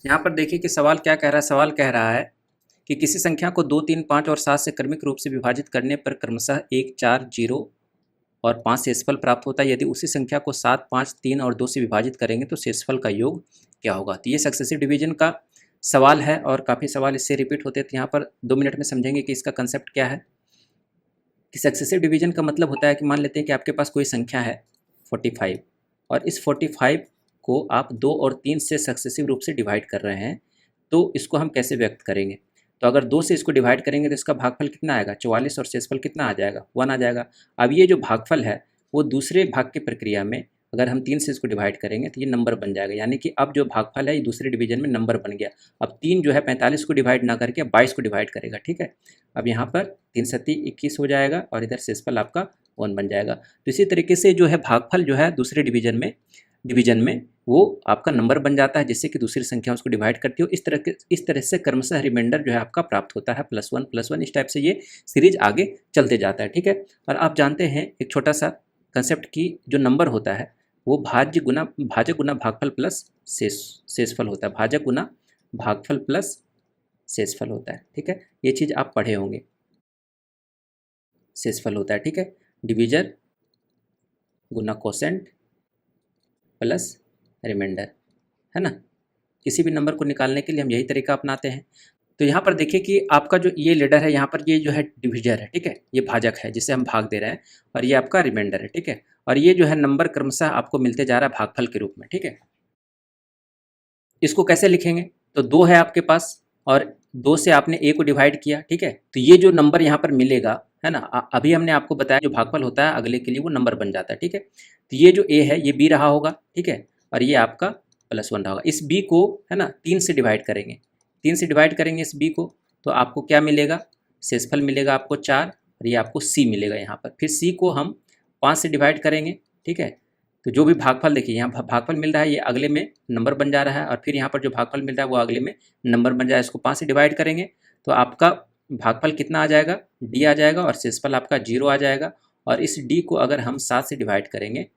यहाँ पर देखिए कि सवाल क्या कह रहा है। सवाल कह रहा है कि किसी संख्या को 2, 3, 5 और 7 से क्रमिक रूप से विभाजित करने पर क्रमशः 1, 4, 0 और 5 शेषफल प्राप्त होता है। यदि उसी संख्या को 7, 5, 3 और 2 से विभाजित करेंगे तो शेषफल का योग क्या होगा। तो ये सक्सेसिव डिवीजन का सवाल है और काफ़ी सवाल इससे रिपीट होते हैं। तो यहाँ पर 2 मिनट में समझेंगे कि इसका कंसेप्ट क्या है। कि सक्सेसिव डिवीजन का मतलब होता है कि मान लेते हैं कि आपके पास कोई संख्या है 45 और इस 45 को आप 2 और 3 से सक्सेसिव रूप से डिवाइड कर रहे हैं, तो इसको हम कैसे व्यक्त करेंगे। तो अगर 2 से इसको डिवाइड करेंगे तो इसका भागफल कितना आएगा 44 और शेषफल कितना आ जाएगा 1 आ जाएगा। अब ये जो भागफल है वो दूसरे भाग की प्रक्रिया में अगर हम 3 से इसको डिवाइड करेंगे तो ये नंबर बन जाएगा, यानी कि अब जो भागफल है ये दूसरे डिवीजन में नंबर बन गया। अब 3 जो है 45 को डिवाइड ना करके 22 को डिवाइड करेगा, ठीक है। अब यहाँ पर 3 सत्ती 21 हो जाएगा और इधर शेषफल आपका 1 बन जाएगा। तो इसी तरीके से जो है भागफल जो है दूसरे डिवीजन में वो आपका नंबर बन जाता है, जिससे कि दूसरी संख्या उसको डिवाइड करती हो। इस तरह से क्रमशः रिमाइंडर जो है आपका प्राप्त होता है +1 इस टाइप से ये सीरीज आगे चलते जाता है, ठीक है। और आप जानते हैं एक छोटा सा कंसेप्ट की जो नंबर होता है वो भाजक गुना भागफल प्लस शेषफल होता है। भाजक गुना भागफल प्लस शेषफल होता है, ठीक है। ये चीज़ आप पढ़े होंगे, शेषफल होता है, ठीक है। डिवीजर गुना कोसेंट प्लस रिमाइंडर, है ना। किसी भी नंबर को निकालने के लिए हम यही तरीका अपनाते हैं। तो यहाँ पर देखिए कि आपका जो ये लीडर है यहाँ पर ये जो है डिवीजर है, ठीक है। ये भाजक है जिसे हम भाग दे रहे हैं और ये आपका रिमाइंडर है, ठीक है। और ये जो है नंबर क्रमशः आपको मिलते जा रहा है भागफल के रूप में, ठीक है। इसको कैसे लिखेंगे, तो 2 है आपके पास और 2 से आपने a को डिवाइड किया, ठीक है। तो ये जो नंबर यहाँ पर मिलेगा, है ना, अभी हमने आपको बताया जो भागफल होता है अगले के लिए वो नंबर बन जाता है, ठीक है। तो ये जो a है ये b रहा होगा, ठीक है, और ये आपका +1 रहा होगा। इस b को, है ना, 3 से डिवाइड करेंगे, 3 से डिवाइड करेंगे इस b को, तो आपको क्या मिलेगा, शेषफल मिलेगा आपको 4 और ये आपको c मिलेगा यहाँ पर। फिर c को हम 5 से डिवाइड करेंगे, ठीक है। तो जो भी भागफल देखिए यहाँ भागफल मिल रहा है ये अगले में नंबर बन जा रहा है और फिर यहाँ पर जो भागफल मिल रहा है वो अगले में नंबर बन जाएगा। इसको 5 से डिवाइड करेंगे तो आपका भागफल कितना आ जाएगा, d आ जाएगा और शेषफल आपका 0 आ जाएगा। और इस d को अगर हम 7 से डिवाइड करेंगे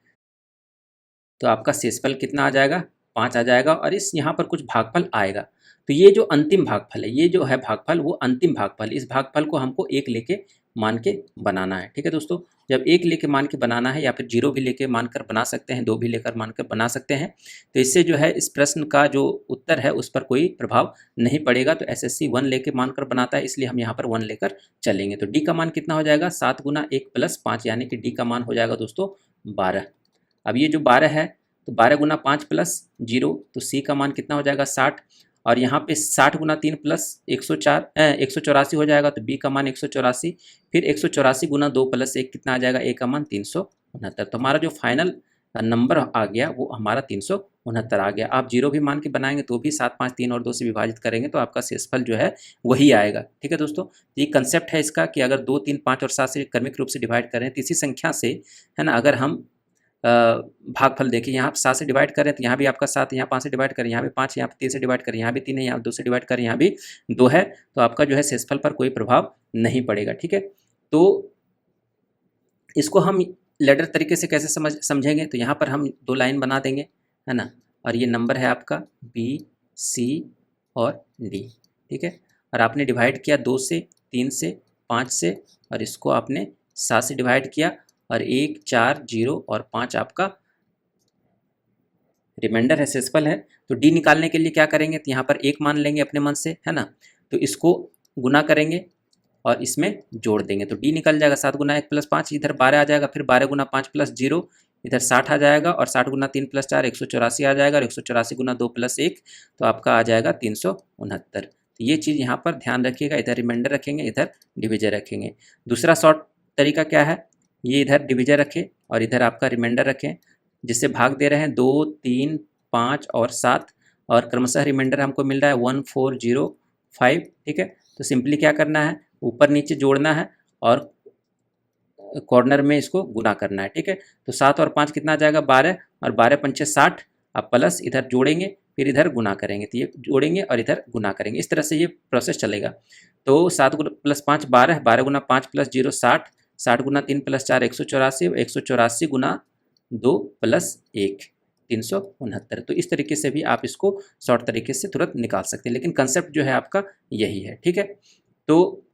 तो आपका शेषफल कितना आ जाएगा, 5 आ जाएगा और इस यहाँ पर कुछ भागफल आएगा। तो ये जो अंतिम भागफल है, ये जो है भागफल वो अंतिम भागफल, इस भागफल को हमको 1 लेके मान के बनाना है, ठीक है दोस्तों। जब 1 लेके मान के बनाना है या फिर 0 भी लेके मानकर बना सकते हैं, 2 भी लेकर मानकर बना सकते हैं। तो इससे जो है इस प्रश्न का जो उत्तर है उस पर कोई प्रभाव नहीं पड़ेगा। तो SSC 1 लेके मानकर बनाता है, इसलिए हम यहाँ पर 1 लेकर चलेंगे। तो d का मान कितना हो जाएगा, 7 गुना 1 + 5, यानी कि d का मान हो जाएगा दोस्तों 12। अब ये जो 12 है तो 12 गुना 5 + 0, तो c का मान कितना हो जाएगा 60। और यहाँ पे 60 गुना 3 + 184 हो जाएगा, तो b का मान 184। फिर 184 गुना 2 + 1 कितना आ जाएगा, a का मान 369। तो हमारा जो फाइनल नंबर आ गया वो हमारा 369 आ गया। आप 0 भी मान के बनाएंगे तो भी 7, 5, 3 और 2 से विभाजित करेंगे तो आपका शेषफल जो है वही आएगा, ठीक है दोस्तों। ये कंसेप्ट है इसका कि अगर 2, 3, 5 और 7 से क्रमिक रूप से डिवाइड करें तो इसी संख्या से, है ना, अगर हम भागफल देखिए यहाँ 7 से डिवाइड करें तो यहाँ भी आपका 7, यहाँ 5 से डिवाइड करें, यहाँ भी 5, यहाँ 3 से डिवाइड करें, यहाँ भी 3 है, यहाँ 2 से डिवाइड करें, यहाँ भी 2 है, तो आपका जो है शेषफल पर कोई प्रभाव नहीं पड़ेगा, ठीक है। तो इसको हम लेडर तरीके से कैसे समझेंगे, तो यहाँ पर हम 2 लाइन बना देंगे, है ना, और ये नंबर है आपका B, C और D, ठीक है। और आपने डिवाइड किया 2 से, 3 से, 5 से और इसको आपने 7 से डिवाइड किया और 1, 4, 0 और 5 आपका रिमाइंडर है, शेषफल है। तो d निकालने के लिए क्या करेंगे, तो यहाँ पर 1 मान लेंगे अपने मन से, है ना, तो इसको गुना करेंगे और इसमें जोड़ देंगे तो d निकल जाएगा। 7 गुना 1 + 5, इधर 12 आ जाएगा, फिर 12 गुना 5 + 0 इधर 60 आ जाएगा और 60 गुना 3 + 4 184 आ जाएगा और 184 गुना 2 + 1 तो आपका आ जाएगा 369। तो ये चीज़ यहाँ पर ध्यान रखिएगा, इधर रिमाइंडर रखेंगे, इधर डिविजन रखेंगे। दूसरा शॉर्ट तरीका क्या है, ये इधर डिविजन रखें और इधर आपका रिमाइंडर रखें, जिससे भाग दे रहे हैं 2, 3, 5 और 7 और क्रमशः रिमाइंडर हमको मिल रहा है 1405, ठीक है। तो सिंपली क्या करना है, ऊपर नीचे जोड़ना है और कॉर्नर में इसको गुना करना है, ठीक है। तो 7 और 5 कितना आ जाएगा 12 और 12 पंचे 60। अब प्लस इधर जोड़ेंगे फिर इधर गुना करेंगे, तो ये जोड़ेंगे और इधर गुना करेंगे, इस तरह से ये प्रोसेस चलेगा। तो 7 + 5 12, 12 गुना 5 + 0 60, 60 गुना 3 + 4 184, 184 गुना 2 + 1 369। तो इस तरीके से भी आप इसको शॉर्ट तरीके से तुरंत निकाल सकते हैं, लेकिन कंसेप्ट जो है आपका यही है, ठीक है। तो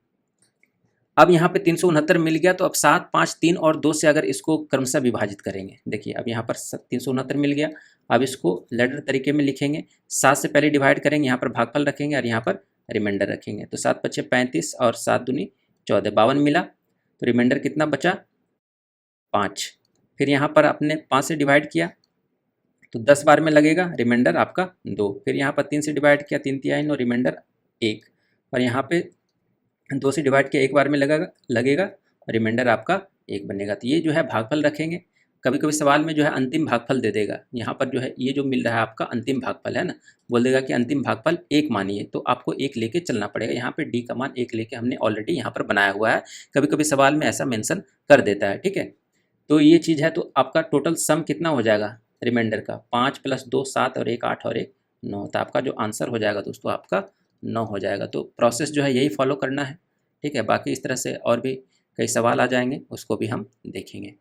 अब यहाँ पे 369 मिल गया, तो अब 7, 5, 3 और 2 से अगर इसको क्रमशः विभाजित करेंगे, देखिए अब यहाँ पर 369 मिल गया। अब इसको लेटर तरीके में लिखेंगे, 7 से पहले डिवाइड करेंगे, यहाँ पर भागफल रखेंगे और यहाँ पर रिमाइंडर रखेंगे। तो 7 पच्चे 35 और 7 दूनी 14, 52 मिला। तो रिमाइंडर कितना बचा? 5। फिर यहाँ पर आपने 5 से डिवाइड किया तो 10 बार में लगेगा, रिमाइंडर आपका 2। फिर यहाँ पर 3 से डिवाइड किया, 3 तिहाई 9, रिमाइंडर 1। और यहाँ पे 2 से डिवाइड किया 1 बार में लगेगा रिमाइंडर आपका 1 बनेगा। तो ये जो है भागफल रखेंगे। कभी कभी सवाल में जो है अंतिम भागफल दे देगा, यहाँ पर जो है ये जो मिल रहा है आपका अंतिम भागफल है ना, बोल देगा कि अंतिम भागफल 1 मानिए, तो आपको 1 लेके चलना पड़ेगा। यहाँ पे डी का मान 1 लेके हमने ऑलरेडी यहाँ पर बनाया हुआ है, कभी कभी सवाल में ऐसा मेंशन कर देता है, ठीक है। तो ये चीज़ है। तो आपका टोटल सम कितना हो जाएगा रिमाइंडर का? 5 + 2 7 और 1 8 और 1 9। तो आपका जो आंसर हो जाएगा दोस्तों आपका 9 हो जाएगा। तो प्रोसेस जो है यही फॉलो करना है, ठीक है। बाकी इस तरह से और भी कई सवाल आ जाएंगे, उसको भी हम देखेंगे।